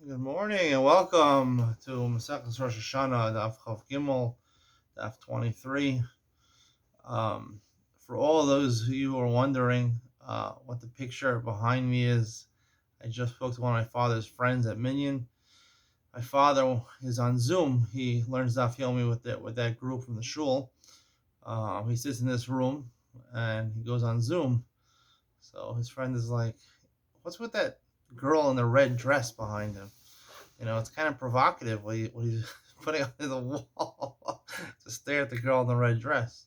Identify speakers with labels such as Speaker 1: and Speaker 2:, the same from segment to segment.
Speaker 1: Good morning and welcome to Maseches Rosh Hashana, Daf Chav Gimel, Daf 23. Um, for all those of you who are wondering what the picture behind me is, I just spoke to one of my father's friends at Minyan. My father is on Zoom. He learns Daf Yomi with that group from the shul. He sits in this room and he goes on Zoom. So his friend is like, "What's with that girl in the red dress behind him?" It's kind of provocative what he's putting on the wall to stare at the girl in the red dress.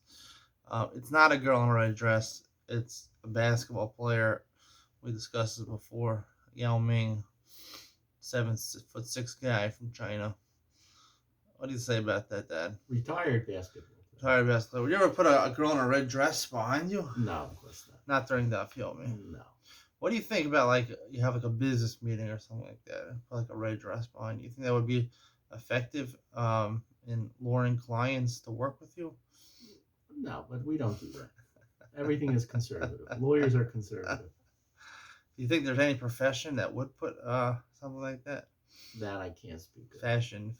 Speaker 1: It's not a girl in a red dress. It's a basketball player. We discussed this before. Yomi, 7'6" guy from China. What do you say about that, Dad?
Speaker 2: Retired basketball player.
Speaker 1: Retired basketball. Would you ever put a girl in a red dress behind you?
Speaker 2: No, of course not.
Speaker 1: Not during that Yomi.
Speaker 2: No.
Speaker 1: What do you think about, like, you have like a business meeting or something like that, and put like a red dress behind you? You think that would be effective in luring clients to work with you?
Speaker 2: No, but we don't do that. Everything is conservative. Lawyers are conservative.
Speaker 1: Do you think there's any profession that would put something like that?
Speaker 2: That I can't speak of.
Speaker 1: Fashion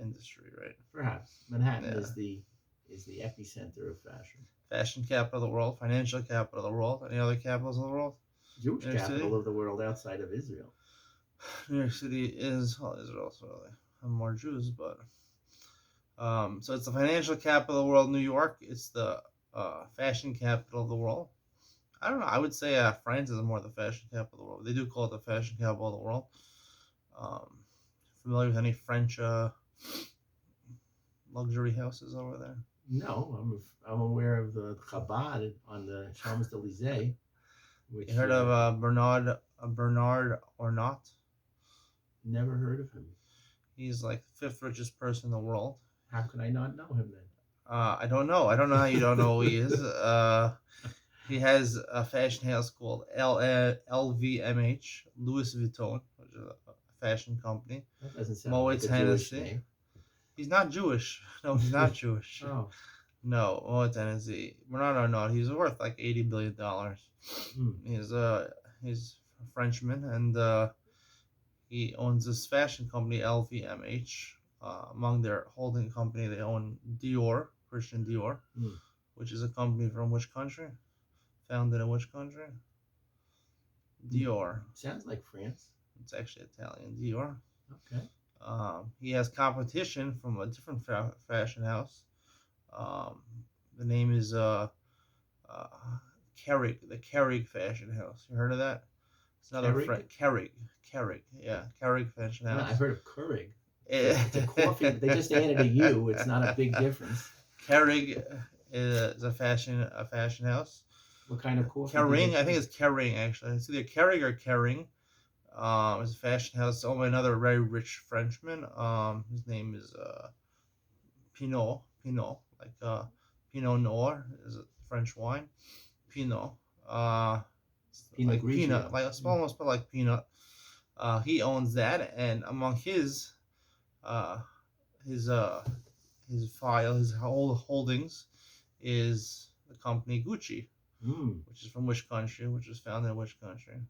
Speaker 1: industry, right?
Speaker 2: Perhaps Manhattan is the epicenter of fashion.
Speaker 1: Fashion capital of the world, financial capital of the world. Any other capitals of the world?
Speaker 2: Jewish capital of the world outside of Israel.
Speaker 1: New York City is Israel, so they have more Jews, but so it's the financial capital of the world, New York. It's the fashion capital of the world. I don't know. I would say France is more the fashion capital of the world. They do call it the fashion capital of the world. Familiar with any French luxury houses over there?
Speaker 2: No, I'm aware of the Chabad on the Champs Elysees.
Speaker 1: You heard of Bernard Arnault?
Speaker 2: Never heard of him.
Speaker 1: He's like the fifth richest person in the world.
Speaker 2: How can I not know him then?
Speaker 1: I don't know. I don't know how you don't know who he is. He has a fashion house called LVMH, Louis Vuitton, which is a fashion company.
Speaker 2: That doesn't sound like a Jewish name.
Speaker 1: He's not Jewish. No, he's not Jewish.
Speaker 2: Oh.
Speaker 1: No, Moet Hennessy. Bernard Arnault. He's worth like $80 billion. He's a Frenchman, and he owns this fashion company, LVMH. Among their holding company, they own Dior, Christian Dior, which is a company from which country? Founded in which country? Dior.
Speaker 2: Sounds like France.
Speaker 1: It's actually Italian. Dior.
Speaker 2: Okay.
Speaker 1: He has competition from a different fashion house. The name is Keurig, the Keurig fashion house. You heard of that? It's another Keurig. Yeah, Keurig fashion house.
Speaker 2: Yeah, I've heard of Keurig. It's a coffee. They just added a U. It's not a big difference.
Speaker 1: Keurig is a fashion house.
Speaker 2: What kind of coffee?
Speaker 1: Keurig, I think it's Keurig actually. It's either Keurig or Keurig. It's a fashion house owned by another very rich Frenchman. His name is Pinot, like Pinot Noir is a French wine. Pinot.
Speaker 2: Pinot
Speaker 1: like peanut, like it's almost like peanut. He owns that, and among his whole holdings is the company Gucci, which is from which country? Which was founded in which country?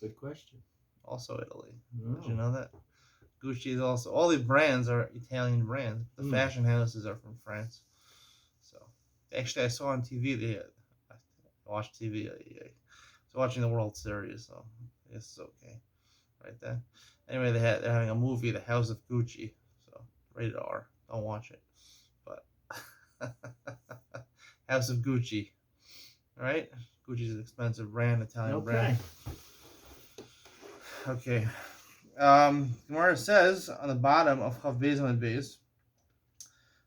Speaker 2: Good question.
Speaker 1: Also Italy. Oh. Did you know that? Gucci is also, all the brands are Italian brands. The fashion houses are from France. So actually, I saw on TV. I watched TV. I was watching the World Series, so I guess it's okay, right there. Anyway, they're having a movie, The House of Gucci. So rated R. Don't watch it. But House of Gucci. All right, Gucci's an expensive brand, Italian brand. Okay. Gemara says on the bottom of Chav Beis Amud Beis,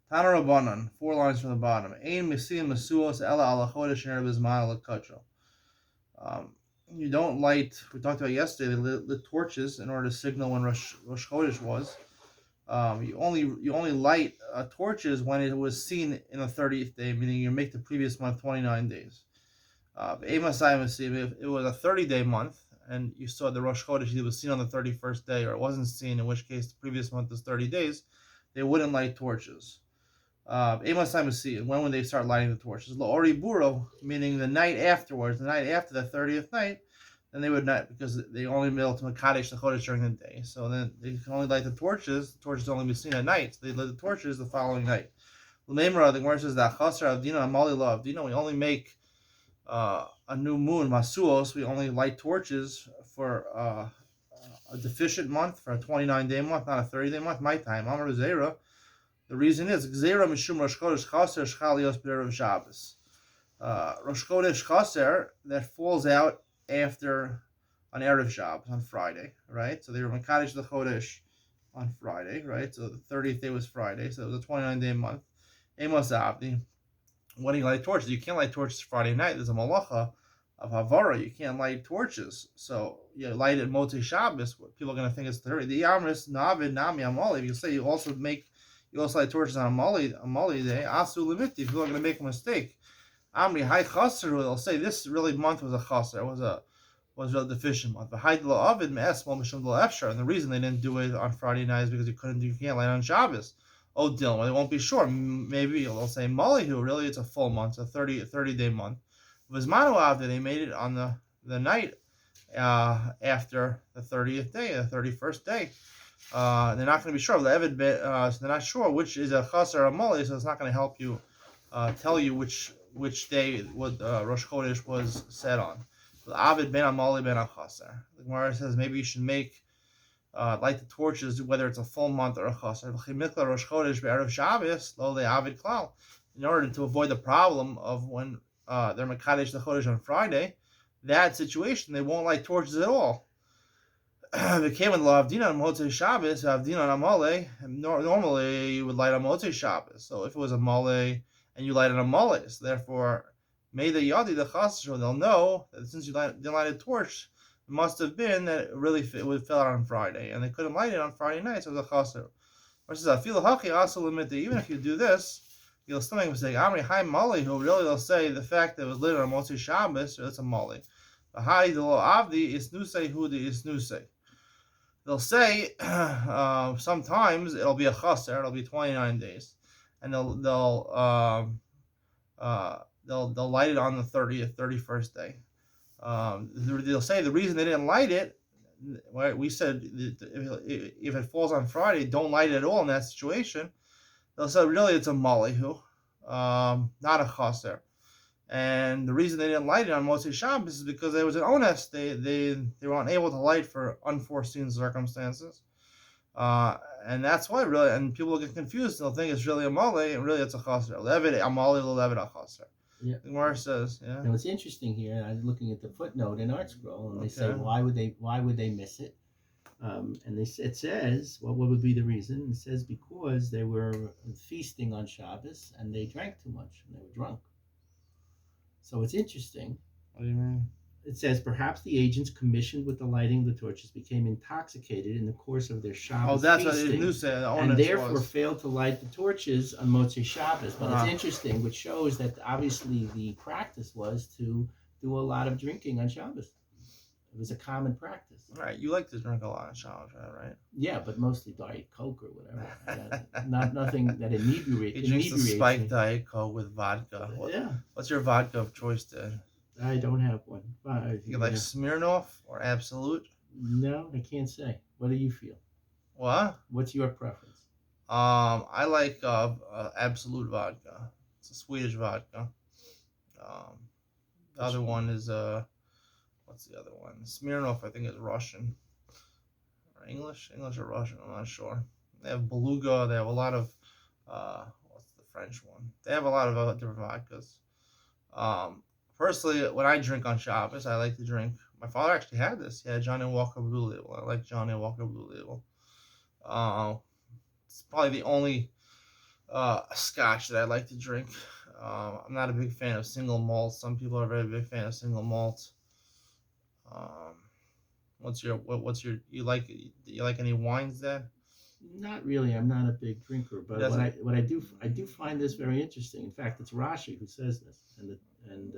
Speaker 1: Tana Rabbanan, 4 lines from the bottom. Ein Mesim Mesuos Ela Ala Chodesh Ner Bizman Ala Kachel. You don't light. We talked about yesterday. They lit torches in order to signal when Rosh Chodesh was. You only light torches when it was seen in the 30th day, meaning you make the previous month 29 days. If it was a 30-day month, and you saw the Rosh Chodesh, it was seen on the 31st day, or it wasn't seen, in which case the previous month is 30 days, they wouldn't light torches. And when would they start lighting the torches? La'ori Buro, meaning the night afterwards, the night after the 30th night, then they would not, because they only be able to Makadesh the Chodesh during the day. So then they can only light the torches. The torches only be seen at night. So they lit the torches the following night. L'meimra, the Gemara says that Chaser Avdina Amali Lo Avdina. We only make a new moon, Masuos. We only light torches for a deficient month, for a 29-day month, not a 30-day month. My time, Amar Zera. The reason is Zera Mishum Rosh Chodesh Chaser Shchalios B'erev Shabbos. Rosh Chodesh Chaser that falls out after on Erev Shabbos on Friday, right? So they were Makadesh the Chodesh on Friday, right? So the 30th day was Friday, so it was a 29-day month. Amos Avdi. When do you light torches? You can't light torches Friday night. There's a malacha of Havara. You can't light torches. So you light it Motzei Shabbos. People are going to think it's 30. The Yamris Navid Nami Amali. If you say you also light torches on Amali day, Asu Limiti. People are going to make a mistake. Amri High Chaser. They'll say this really month was a Chaser. Was a deficient month. And the reason they didn't do it on Friday night is because you can't light on Shabbos. Oh, Dylan, well, they won't be sure. Maybe they'll say Malihu. Really, it's a full month, a 30-day month. Vizmanu Avda, they made it on the night after the 30th day, the 31st day. They're not going to be sure. So they're not sure which is a Chas or a Mali, so it's not going to help you tell you which day Rosh Chodesh was set on. Avid ben Amali ben Achaser. The Gemara says maybe you should make light the torches whether it's a full month or a chaser. Rosh Chodesh be'erev Shabbos lo le'avid klal. In order to avoid the problem of when they're makadesh the chodesh on Friday, that situation they won't light torches at all. If it came in Avdina on Motzei Shabbos, Avdina on Amale, normally you would light on Motzei Shabbos. So if it was a Male and you light on a Male, so therefore, may the Yadi the chaser, they'll know that since you didn't light a torch, it must have been that it would fell out on Friday, and they couldn't light it on Friday night, so it was a chaser. Versus even if you do this, you'll still make a mistake. Amri Hai Mali, who really they'll say the fact that it was lit on Motzei Shabbos, so it's a Mali. The Hai the Lo Avdi is Nusei Hudi is Nusei. They'll say sometimes it'll be a chaser, it'll be 29 days, and they'll light it on the 30th, 31st day. They'll say the reason they didn't light it, right, we said if it falls on Friday, don't light it at all in that situation. They'll say really it's a malihu, not a chaser. And the reason they didn't light it on Motzei Shabbos is because there was an onus. They were unable to light for unforeseen circumstances. And that's why really, and people get confused. They'll think it's really a male, and really it's a chaser. Levid a male, levid a chaser.
Speaker 2: Yeah.
Speaker 1: The Gemara says, yeah.
Speaker 2: Now, what's interesting here, I was looking at the footnote in Art Scroll, and they say, why would they miss it? And it says, well, what would be the reason? It says because they were feasting on Shabbos and they drank too much and they were drunk. So it's interesting.
Speaker 1: What do you mean?
Speaker 2: It says perhaps the agents commissioned with the lighting of the torches became intoxicated in the course of their Shabbos feasting, and therefore failed to light the torches on Motzei Shabbos. But it's interesting, which shows that obviously the practice was to do a lot of drinking on Shabbos. It was a common practice.
Speaker 1: Right, you like to drink a lot on Shabbos, right?
Speaker 2: Yeah, but mostly Diet Coke or whatever. Nothing that inebriates.
Speaker 1: He drinks the spiked Diet Coke with vodka. What's your vodka of choice, then?
Speaker 2: I don't have one.
Speaker 1: You like Smirnoff or Absolute?
Speaker 2: No, I can't say. What do you feel?
Speaker 1: What?
Speaker 2: What's your preference?
Speaker 1: I like Absolute vodka. It's a Swedish vodka. The other one is what's the other one? Smirnoff, I think, is Russian or English or Russian. I'm not sure. They have Beluga. They have a lot of what's the French one? They have a lot of different vodkas. Personally, when I drink on Shabbos, I like to drink. My father actually had this. He had Johnny Walker Blue Label. I like Johnny Walker Blue Label. It's probably the only Scotch that I like to drink. I'm not a big fan of single malt. Some people are very big fan of single malt. You like any wines, Dad?
Speaker 2: Not really. I'm not a big drinker, but what I do find this very interesting. In fact, it's Rashi who says this, and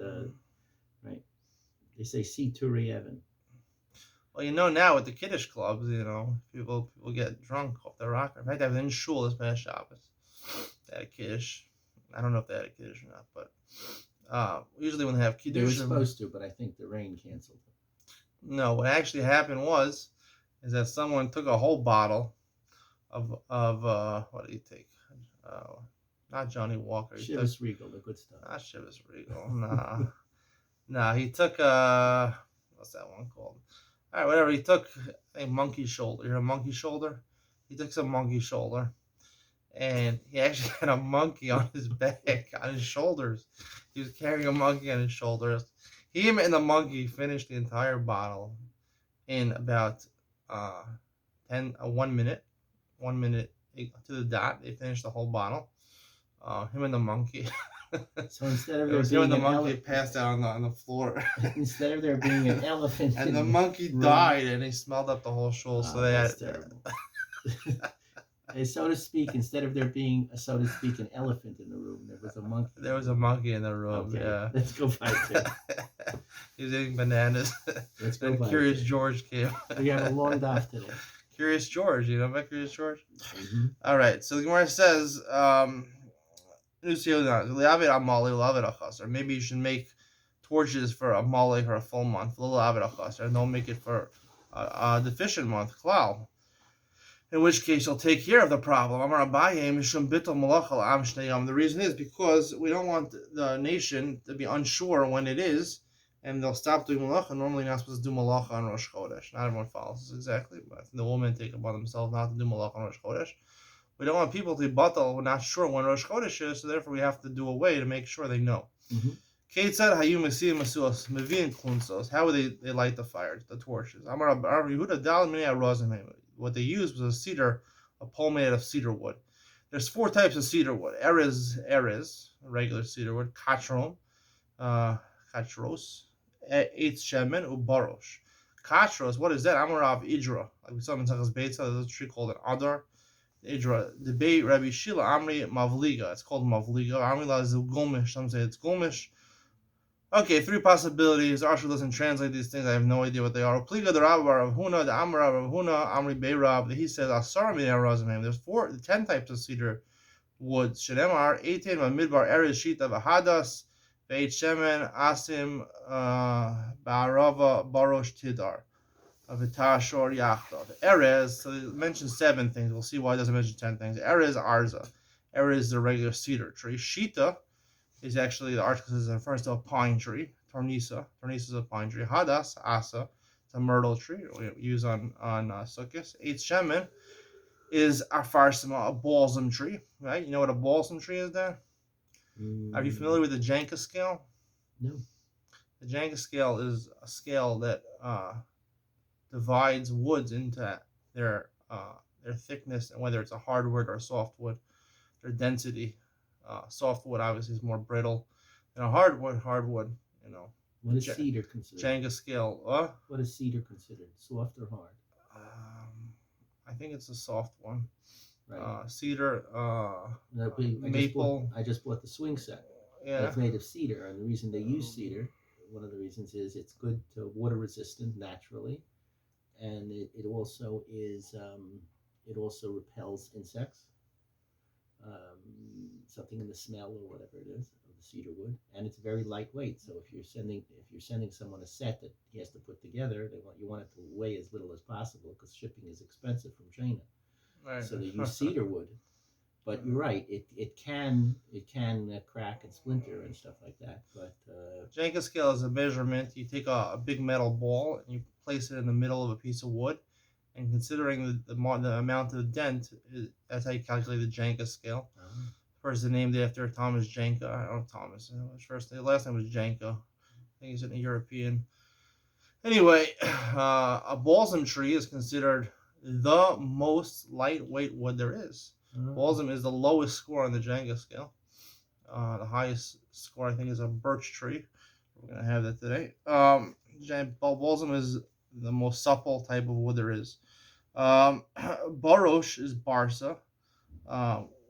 Speaker 2: right, they say see Turi Evan.
Speaker 1: Well, now with the Kiddush clubs, people get drunk off the rocker. In fact, I was in shul this past Shabbos. They had a Kiddush. I don't know if they had a Kiddush or not, but usually when they have Kiddush,
Speaker 2: they were supposed to, but I think the rain canceled it.
Speaker 1: No, what actually happened is that someone took a whole bottle of what did he take? Uh, Not Johnny Walker. He took
Speaker 2: Chivas Regal, the good stuff.
Speaker 1: not Chivas Regal. Nah, nah. He took what's that one called? All right, whatever. He took a monkey shoulder. You hear a monkey shoulder? He took some monkey shoulder, and he actually had a monkey on his back, on his shoulders. He was carrying a monkey on his shoulders. Him and the monkey finished the entire bottle in about uh 1 minute. 1 minute to the dot. They finished the whole bottle. Him and the monkey.
Speaker 2: So instead of
Speaker 1: it
Speaker 2: there
Speaker 1: was
Speaker 2: being
Speaker 1: him and the
Speaker 2: an
Speaker 1: monkey passed out on the floor.
Speaker 2: instead of there being an elephant,
Speaker 1: and the monkey died, and he smelled up the whole shul. So they
Speaker 2: that's terrible. So to speak, instead of there being, so to speak, an elephant in the room, there was a monkey.
Speaker 1: There was a monkey in the room.
Speaker 2: Okay,
Speaker 1: yeah.
Speaker 2: Let's go by two.
Speaker 1: He was eating bananas.
Speaker 2: Let's go
Speaker 1: and
Speaker 2: by
Speaker 1: Curious
Speaker 2: two.
Speaker 1: George came.
Speaker 2: We have a long dive today.
Speaker 1: Curious George, you know about Curious George?
Speaker 2: Mm-hmm.
Speaker 1: All right, so the Gemara says, or maybe you should make torches for a malik or a full month, and don't make it for a deficient month, klal. In which case, you'll take care of the problem. The reason is because we don't want the nation to be unsure when it is, and they'll stop doing malacha. Normally, you're not supposed to do malacha on Rosh Chodesh. Not everyone follows this exactly, but the women take it upon themselves not to do malacha on Rosh Chodesh. We don't want people to be batal. We're not sure when Rosh Chodesh is, so therefore we have to do a way to make sure they know. How would they light the fires, the torches? What they used was a cedar, a pole made out of cedar wood. There's 4 types of cedar wood. Erez, regular cedar wood. Kachros, Eitz Shemen, Ubarosh. Kachros, what is that? Amarav Idra. Like we saw in Tzachas Beitza, there's a tree called an Adar. Idra. Debate Rabbi Shila, Amri Mavliga. It's called Mavliga. Amri La is Gulmish. Some say it's Gulmish. Okay, 3 possibilities. Arshu doesn't translate these things. I have no idea what they are. Pliga the Rabbi Rav Huna, the Amra Rav Huna, Amri Beirab. He says Asar Min Razimim. There's 10 types of cedar wood. Shenemar 18 Midbar Erez Shita Vahadas Beit Shemen Asim Barava Barosh Tidar Vitashor Yachtav. Erez. So it mentions 7 things. We'll see why it doesn't mention 10 things. Erez Arza. Erez is the regular cedar tree. Shita is actually the article says it refers to a pine tree. Tornisa is a pine tree. Hadas, Asa, it's a myrtle tree we use on Sukkot. Eitz Shemen is a farsima, a balsam tree, right? You know what a balsam tree is there? Are you familiar with the Janka scale?
Speaker 2: No.
Speaker 1: The Janka scale is a scale that divides woods into their thickness and whether it's a hardwood or a softwood, their density. Softwood obviously is more brittle than a hardwood. You know.
Speaker 2: What is cedar considered?
Speaker 1: Jenga scale.
Speaker 2: What is cedar considered? Soft or hard?
Speaker 1: I think it's a soft one.
Speaker 2: Right.
Speaker 1: Cedar.
Speaker 2: Maple. I just bought the swing set.
Speaker 1: Yeah.
Speaker 2: It's made of cedar, and the reason they use cedar, one of the reasons is it's good to water resistant naturally, and it also is it also repels insects. Something in the smell or whatever it is of the cedar wood, and it's very lightweight. So if you're sending someone a set that he has to put together, you want it to weigh as little as possible because shipping is expensive from China.
Speaker 1: Right.
Speaker 2: So they use cedar wood. But you're right; it can crack and splinter and stuff like that. But
Speaker 1: Jenga scale is a measurement. You take a big metal ball and you place it in the middle of a piece of wood, and considering the amount of the dent, that's how you calculate the Jenga scale. Person named after Thomas Jenka. I don't know Thomas. His last name was Jenka. I think he's a European. Anyway, a balsam tree is considered the most lightweight wood there is. Balsam is the lowest score on the Jenga scale. The highest score, I think, is a birch tree. We're going to have that today. Balsam is the most supple type of wood there is. Barosh is Barsa.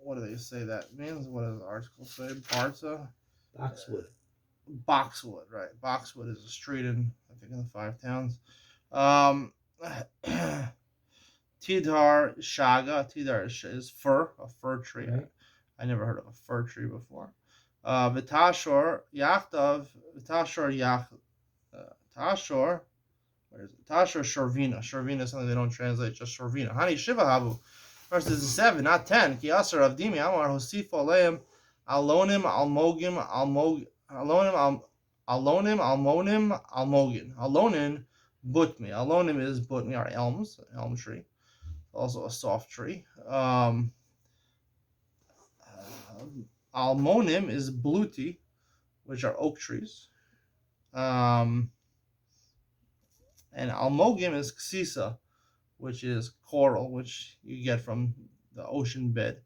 Speaker 1: What do they say that means? What does the article say? Barsa? Boxwood, right. Boxwood is a street in the 5 towns. Tidar Shaga. Tidar is fir, a fir tree. Right. I never heard of a fir tree before. Vitashor Yachtav. Tashor Where is it? Tasha Shorvina. Shorvina is something they don't translate, just Shorvina. Hani Shiva Habu. Verses 7, not 10. Ki Asar Avdimi Amar Hosifo Aleim Alonim Almogim Almonim Almogin. Alonin Butmi. Alonim is Butmi, are elms, elm tree. Also a soft tree. Almonim is bluti, which are oak trees. And almogim is ksisa, which is coral, which you get from the ocean bed.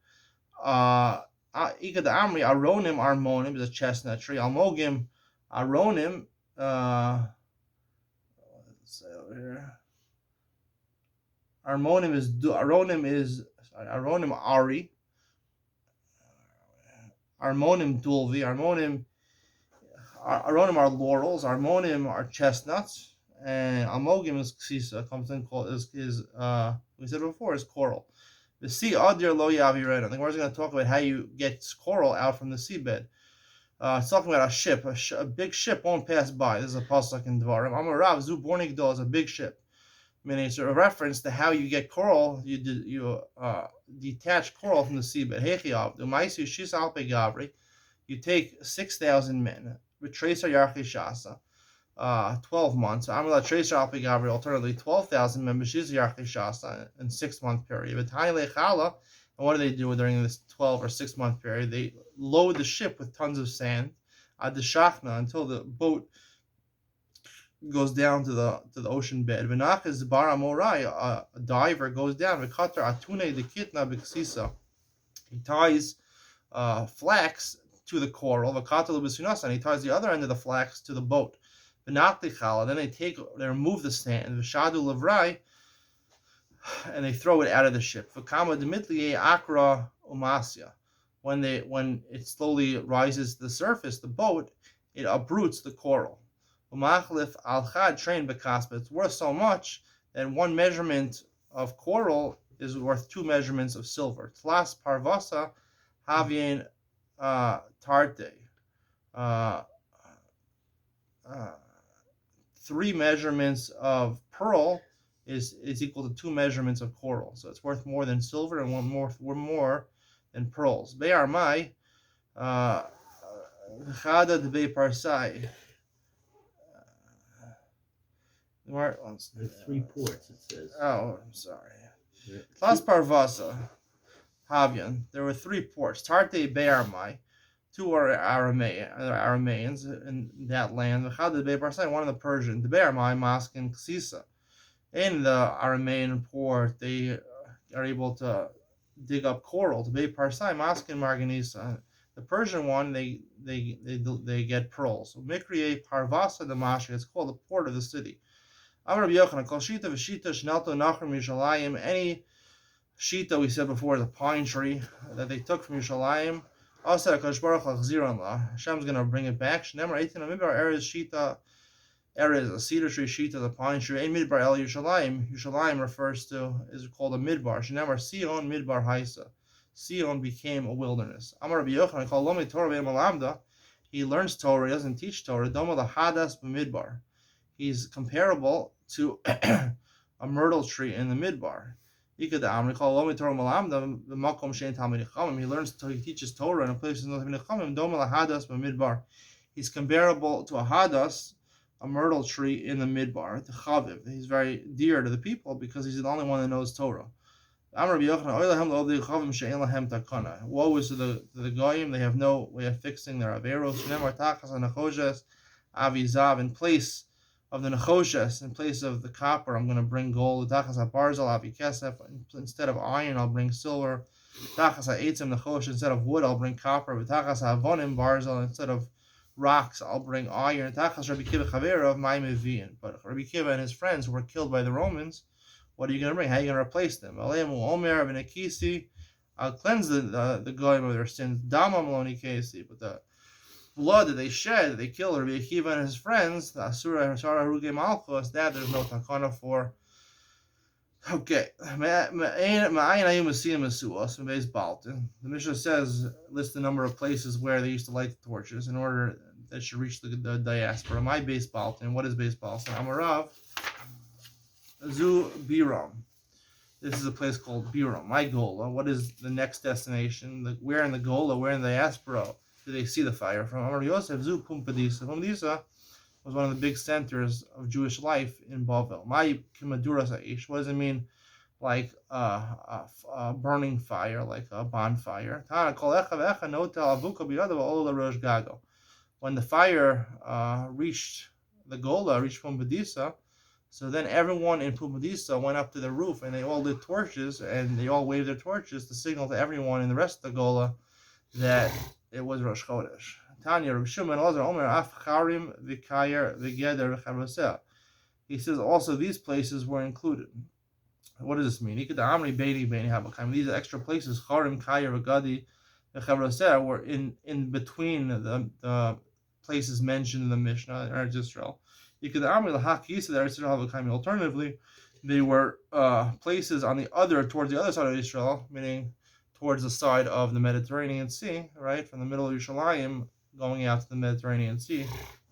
Speaker 1: Ikad Amri, Aronim Armonim is a chestnut tree. Almogim Aronim, let's say over here. Aronim Ari. Armonim Dulvi. Armonim are laurels. Armonim are chestnuts. And Almogim is ksisa. Comes in called is we said before is coral. The sea adir lo yavirena. I think we're going to talk about how you get coral out from the seabed. It's talking about a ship. A big ship won't pass by. This is a pasuk in Dvarim. Amarav zu bornigdol is a big ship. Meaning it's a reference to how you get coral. You detach coral from the seabed. Hechiav u'maisu shis alpe gavri. You take 6,000 men. Tracer yarchi shasa. 12 months. Amala tracer alpe gavri. Alternatively, 12,000 men. B'shiz yarchi shasa in 6-month period. V'tani lechala. And what do they do during this 12 or 6-month period? They load the ship with tons of sand. Ad the shachna until the boat goes down to the ocean bed. V'nach is bara morai, a diver goes down. V'katar atune de kitna b'ksisa. He ties flax to the coral. V'katar l'b'sunasa, and he ties the other end of the flax to the boat. V'nach lichala, then they remove the sand. V'shadu levrai, and they throw it out of the ship. V'kama demitliye akra umasya. When it slowly rises to the surface, the boat, it uproots the coral. Umachlif al-chad train bekaspa. It's worth so much that one measurement of coral is worth 2 measurements of silver. Tlas parvasa havien tarte. 3 measurements of pearl is equal to 2 measurements of coral. So it's worth more than silver and more than pearls. Be'armai chada de be'parsai.
Speaker 2: There are 3 ports, it says.
Speaker 1: Oh, I'm sorry. Klas Parvasa, Havian. There were 3 ports. Tarte Be'armai. 2 are Aramaeans in that land. Chada de Be'parsai, one of the Persian. The Be'armai, Mosque and Ksisa. In the Aramean port, they are able to dig up coral. To Be'parsai, Mosque and Marganisa. The Persian one, they get pearls. So Mikriye Parvasa Damascus, it's called the port of the city. Amar Yochanan, Kol Shita v'Shita Shnelto Nachrim Yushalayim. Any Shita we said before is a pine tree that they took from Yushalayim. Also, Hakadosh Baruch Hu Chazir La. Hashem's going to bring it back. Shnemar Eitin Midbar Erez Shita. Erez, a cedar tree. Shita is a pine tree. Ein Midbar El Yushalayim. Yushalayim is called a midbar. Shnemar Sion Midbar Haisa. Sion became a wilderness. Amar Rabbi Yochanan, Kol Lomi Torah Ve'Malamda. He learns Torah. He doesn't teach Torah. Doma Lahadas B'Midbar. He's comparable to a myrtle tree in the midbar. He teaches Torah in a place in the He's comparable to a hadas, a myrtle tree in the midbar. He's very dear to the people because he's the only one that knows Torah. Woe is to the goyim, they have no way of fixing their averos. In place of the nechoshes, in place of the copper, I'm going to bring gold. Instead of iron, I'll bring silver. Instead of wood, I'll bring copper. Instead of rocks, I'll bring iron. But Rabbi Kiva and his friends were killed by the Romans. What are you going to bring? How are you going to replace them? I'll cleanse the goyim of their sins. But the blood that they shed, that they killed Rabbi Akiva and his friends, the Asura Hashara Ruge Malchus, that there's no takana for. Okay. The Mishnah says, lists the number of places where they used to light the torches in order that should reach the diaspora. My base Baltin. What is base Baltin? Amarav. Zu Biram. This is a place called Biram. My Gola. What is the next destination? Where in the Gola? Where in the diaspora do they see the fire from? Amar Yosef Zu Pumbedisa. Pumbedisa was one of the big centers of Jewish life in Bavel. My Kimaduras Aish. What does it mean? Like a burning fire, like a bonfire. When the fire reached the Gola, reached Pumbedisa, so then everyone in Pumbedisa went up to the roof and they all lit torches and they all waved their torches to signal to everyone in the rest of the Gola that it was Rosh Chodesh. Tanya Reb Shimon Omer Af Charim V'Kayer V'Geder V'Chavoseh. He says also these places were included. What does this mean? These are extra places. Charim, Kayer, V'Gadi, V'Chavoseh were in between the places mentioned in the Mishnah in Eretz Yisrael. Alternatively, they were places on towards the other side of Israel, meaning towards the side of the Mediterranean Sea, right, from the middle of Yerushalayim going out to the Mediterranean Sea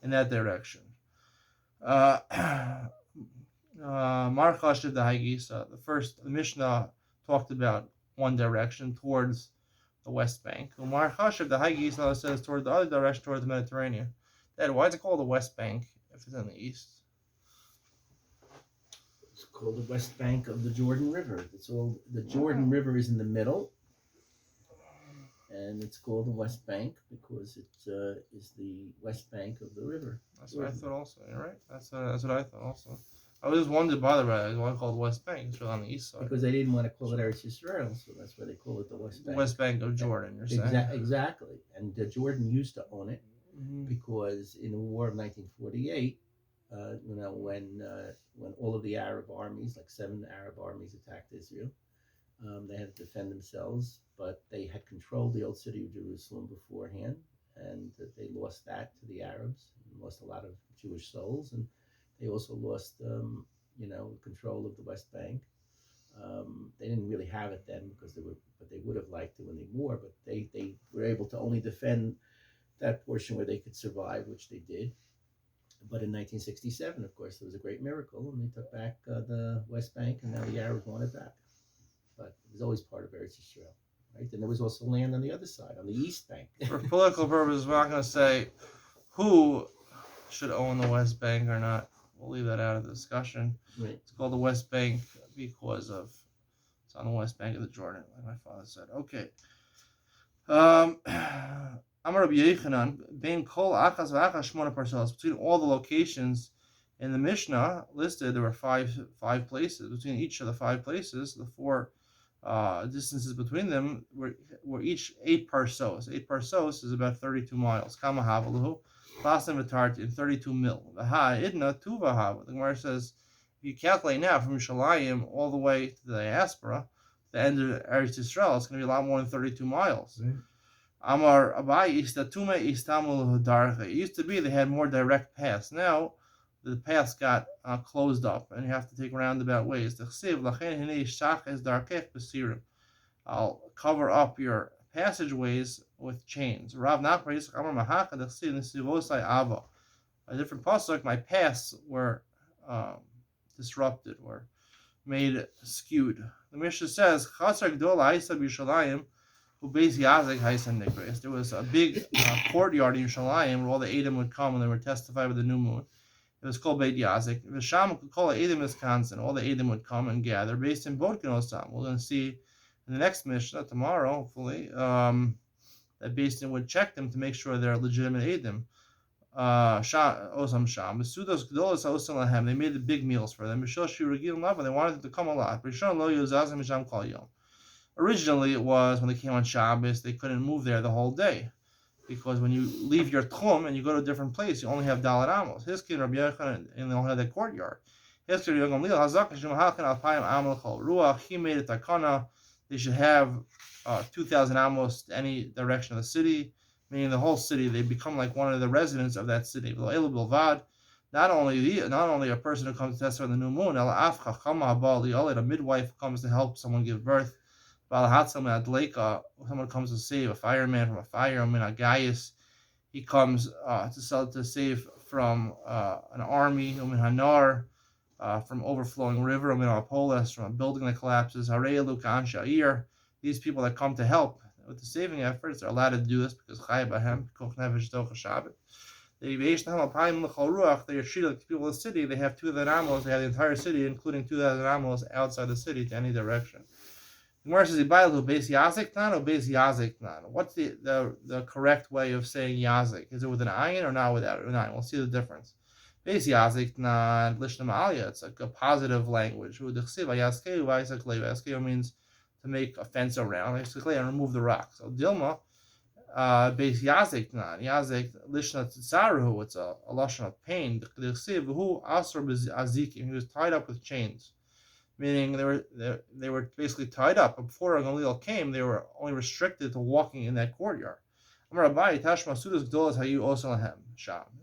Speaker 1: in that direction. Marchash of the Haigisa, the Mishnah talked about one direction towards the West Bank. Marchash of the Haigisa says toward the other direction, towards the Mediterranean. Dad, why is it called the West Bank if it's in the east?
Speaker 2: It's called the West Bank of the Jordan River. It's all the Jordan River is in the middle, and it's called the West Bank because it is the West Bank of the river.
Speaker 1: That's what I thought also. You're right. That's what I thought also. I was just wondering by the way why it's called West Bank. It's really on the east side.
Speaker 2: Because they didn't want to call it Eretz Yisrael, so that's why they call it the West Bank.
Speaker 1: West Bank of Jordan, you're saying?
Speaker 2: Exactly. And Jordan used to own it because in the War of 1948, when all of the Arab armies, like 7 Arab armies, attacked Israel, they had to defend themselves, but they had controlled the old city of Jerusalem beforehand, and they lost that to the Arabs, and lost a lot of Jewish souls, and they also lost, control of the West Bank. They didn't really have it then but they would have liked it when they war. But they were able to only defend that portion where they could survive, which they did. But in 1967, of course, there was a great miracle, and they took back the West Bank, and now the Arabs want it back. But it was always part of Eretz Yisrael, right? And there was also land on the other side, on the East Bank.
Speaker 1: For political purposes, we're not going to say who should own the West Bank or not. We'll leave that out of the discussion.
Speaker 2: Right.
Speaker 1: It's called the West Bank because it's on the West Bank of the Jordan, like my father said. Okay. Amar Rabbi Yechanan, Bein Kol Achas V'Achas Shmona Parcelas. Between all the locations in the Mishnah listed, there were five places. Between each of the 5 places, the 4 distances between them were each 8 parsos. 8 parsos is about 32 miles. Kama Havaluhu. Klasim V'Tart in 32 mil. V'ha Idna Tuva Hava. The Gemara says, if you calculate now from Yerushalayim all the way to the diaspora, the end of Eretz Yisrael, it's going to be a lot more than 32 miles. Amar Abai Istatume Istamul Darcha. It used to be they had more direct paths. Now the paths got closed up, and you have to take roundabout ways. I'll cover up your passageways with chains. A different pasuk, my paths were disrupted, were made skewed. The Mishnah says, there was a big courtyard in Yerushalayim where all the Edom would come and they would testify with the new moon. It was called Beit Yazik. V'sham could call it Edom Wisconsin. All the Edom would come and gather based in Bodkin Osam. We're going to see in the next Mishnah tomorrow, hopefully, that Beis Din would check them to make sure they're legitimate Edom. Osam Sham. Besudos Gdolos Osam Lahem. They made the big meals for them. B'shel Shirugil Lava. They wanted them to come a lot. B'shel Lo Yozazim Misham Kol Yom. Originally, it was when they came on Shabbos, they couldn't move there the whole day. Because when you leave your tchum and you go to a different place, you only have Dalet Amos. His kid Rabbi Yochanan, and they only have that courtyard. His kid Rabbi Ruach, he made a takana. They should have 2,000 amos to any direction of the city, meaning the whole city. They become like one of the residents of that city. Not only a person who comes to testify on the new moon, a midwife who comes to help someone give birth. Someone comes to save a fireman from a fire. A gaius, he comes to save from an army. from overflowing river, Minopolis, from a building that collapses, Harelu Kan Sha'ir. These people that come to help with the saving efforts are allowed to do this because Chai Bahem, Koch Nevesh Docha Shabbat. They are treated like the people of the city. They have 2,000 amos. They have the entire city, including 2,000 amos outside the city to any direction. Gemara says, What's the correct way of saying yazik? Is it with an ayin or not without an ayin? We'll see the difference. Beis yazik nan lishna ma'aliyah. It's like a positive language. Yaskeu means to make a fence around, basically, and remove the rock. So Dilma, Beis yazik nan yazik lishna tzitzaru. It's a lashon of pain. He was tied up with chains. Meaning they were basically tied up. But before Gamliel came, they were only restricted to walking in that courtyard. It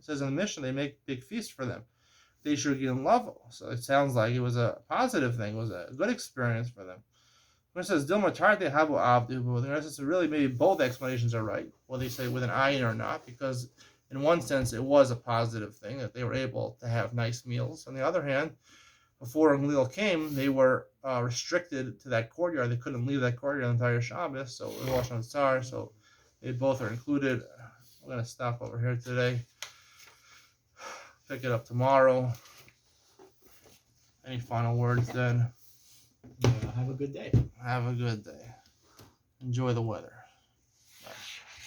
Speaker 1: says in the mission they make big feasts for them. They should get in love. So it sounds like it was a positive thing. It was a good experience for them. When it says Dilma Tarte Habu Abdu, the rest is really maybe both explanations are right, whether you say with an ayin or not, because in one sense it was a positive thing that they were able to have nice meals. On the other hand, before Gamliel came, they were restricted to that courtyard. They couldn't leave that courtyard the entire Shabbos, so Rosh and Tsar, so they both are included. We're going to stop over here today. Pick it up tomorrow. Any final words then?
Speaker 2: Have a good day.
Speaker 1: Have a good day. Enjoy the weather.